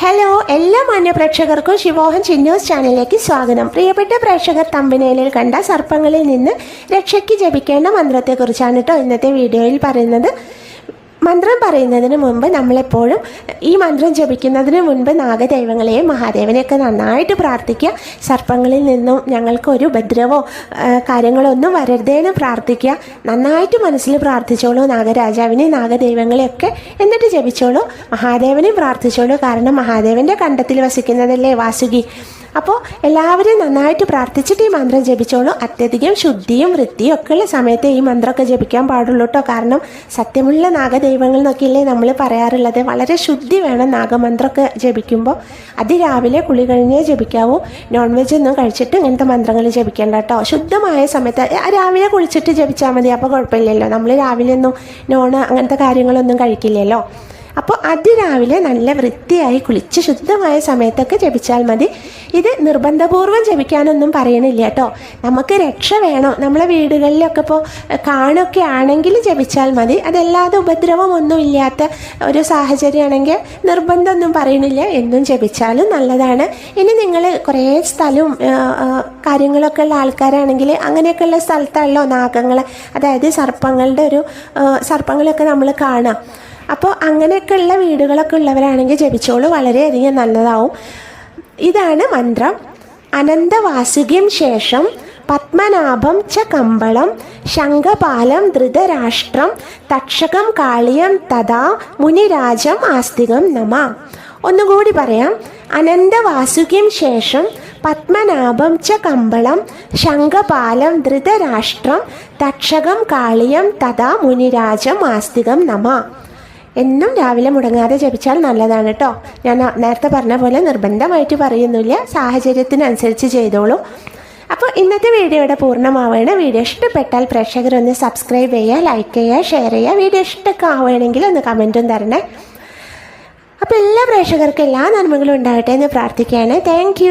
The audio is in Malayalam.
ഹലോ, എല്ലാ മാന്യ പ്രേക്ഷകർക്കും ശിവോഹൻ ചിന്നൂസ് ചാനലിലേക്ക് സ്വാഗതം. പ്രിയപ്പെട്ട പ്രേക്ഷകർ, തമ്പനയിലിൽ കണ്ട സർപ്പങ്ങളിൽ നിന്ന് രക്ഷയ്ക്ക് ജപിക്കേണ്ട മന്ത്രത്തെക്കുറിച്ചാണ് കേട്ടോ ഇന്നത്തെ വീഡിയോയിൽ പറയുന്നത്. മന്ത്രം പറയുന്നതിന് മുൻപ് നമ്മളെപ്പോഴും ഈ മന്ത്രം ജപിക്കുന്നതിന് മുൻപ് നാഗദൈവങ്ങളെയും മഹാദേവനെയൊക്കെ നന്നായിട്ട് പ്രാർത്ഥിക്കുക. സർപ്പങ്ങളിൽ നിന്നും ഞങ്ങൾക്കൊരു ഉപദ്രവോ കാര്യങ്ങളോ ഒന്നും വരരുതേന്ന് പ്രാർത്ഥിക്കുക. നന്നായിട്ട് മനസ്സിൽ പ്രാർത്ഥിച്ചോളൂ നാഗരാജാവിനെയും നാഗദൈവങ്ങളെയൊക്കെ. എന്നിട്ട് ജപിച്ചോളൂ. മഹാദേവനെയും പ്രാർത്ഥിച്ചോളൂ. കാരണം മഹാദേവൻ്റെ കണ്ടത്തിൽ വസിക്കുന്നതല്ലേ വാസുകി. അപ്പോൾ എല്ലാവരും നന്നായിട്ട് പ്രാർത്ഥിച്ചിട്ട് ഈ മന്ത്രം ജപിച്ചോളൂ. അത്യധികം ശുദ്ധിയും വൃത്തിയും ഒക്കെ ഉള്ള സമയത്ത് ഈ മന്ത്രമൊക്കെ ജപിക്കാൻ പാടുള്ളൂ കേട്ടോ. കാരണം സത്യമുള്ള നാഗദൈവങ്ങൾ എന്നൊക്കെയല്ലേ നമ്മൾ പറയാറുള്ളത്. വളരെ ശുദ്ധി വേണം നാഗമന്ത്രമൊക്കെ ജപിക്കുമ്പോൾ. അതിരാവിലെ കുളി കഴിഞ്ഞേ ജപിക്കാവൂ. നോൺ വെജ് ഒന്നും കഴിച്ചിട്ട് ഇങ്ങനത്തെ മന്ത്രങ്ങൾ ജപിക്കേണ്ട കേട്ടോ. ശുദ്ധമായ സമയത്ത് രാവിലെ കുളിച്ചിട്ട് ജപിച്ചാൽ മതി. അപ്പോൾ കുഴപ്പമില്ലല്ലോ. നമ്മൾ രാവിലെ ഒന്നും അങ്ങനത്തെ കാര്യങ്ങളൊന്നും കഴിക്കില്ലല്ലോ. അപ്പോൾ അതിരാവിലെ നല്ല വൃത്തിയായി കുളിച്ച് ശുദ്ധമായ സമയത്തൊക്കെ ജപിച്ചാൽ മതി. ഇത് നിർബന്ധപൂർവ്വം ജപിക്കാനൊന്നും പറയണില്ല കേട്ടോ. നമുക്ക് രക്ഷ വേണം. നമ്മളെ വീടുകളിലൊക്കെ ഇപ്പോൾ കാണൊക്കെ ആണെങ്കിൽ ജപിച്ചാൽ മതി. അതല്ലാതെ ഉപദ്രവമൊന്നും ഇല്ലാത്ത ഒരു സാഹചര്യമാണെങ്കിൽ നിർബന്ധമൊന്നും പറയണില്ല. എന്നും ജപിച്ചാലും നല്ലതാണ്. ഇനി നിങ്ങൾ കുറേ സ്ഥലവും കാര്യങ്ങളൊക്കെ ഉള്ള ആൾക്കാരാണെങ്കിൽ അങ്ങനെയൊക്കെയുള്ള സ്ഥലത്താണല്ലോ നാഗങ്ങൾ, അതായത് സർപ്പങ്ങളൊക്കെ നമ്മൾ കാണാം. അപ്പോൾ അങ്ങനെയൊക്കെയുള്ള വീടുകളൊക്കെ ഉള്ളവരാണെങ്കിൽ ജപിച്ചോളൂ. വളരെയധികം നല്ലതാവും. ഇതാണ് മന്ത്രം. അനന്തവാസുകിം ശേഷം പത്മനാഭം ച കമ്പളം ശംഖപാലം ധൃതരാഷ്ട്രം തക്ഷകം കാളിയം തഥാ മുനിരാജം ആസ്തികം നമ. ഒന്നുകൂടി പറയാം. അനന്തവാസുകിം ശേഷം പത്മനാഭം ച കമ്പളം ശംഖപാലം ധൃതരാഷ്ട്രം തക്ഷകം കാളിയം തഥാ മുനിരാജം ആസ്തികം നമ. എന്നും രാവിലെ മുടങ്ങാതെ ജപിച്ചാൽ നല്ലതാണ് കേട്ടോ. ഞാൻ നേരത്തെ പറഞ്ഞ പോലെ നിർബന്ധമായിട്ട് പറയുന്നില്ല. സാഹചര്യത്തിനനുസരിച്ച് ചെയ്തോളൂ. അപ്പോൾ ഇന്നത്തെ വീഡിയോയുടെ പൂർണ്ണമാവുകയാണ്. വീഡിയോ ഇഷ്ടപ്പെട്ടാൽ പ്രേക്ഷകരൊന്ന് സബ്സ്ക്രൈബ് ചെയ്യുക, ലൈക്ക് ചെയ്യുക, ഷെയർ ചെയ്യുക. വീഡിയോ ഇഷ്ടമൊക്കെ ആവുകയാണെങ്കിൽ ഒന്ന് കമൻറ്റും തരണേ. അപ്പോൾ എല്ലാ പ്രേക്ഷകർക്കും എല്ലാ നന്മകളും ഉണ്ടാകട്ടെ എന്ന് പ്രാർത്ഥിക്കുകയാണ്. താങ്ക്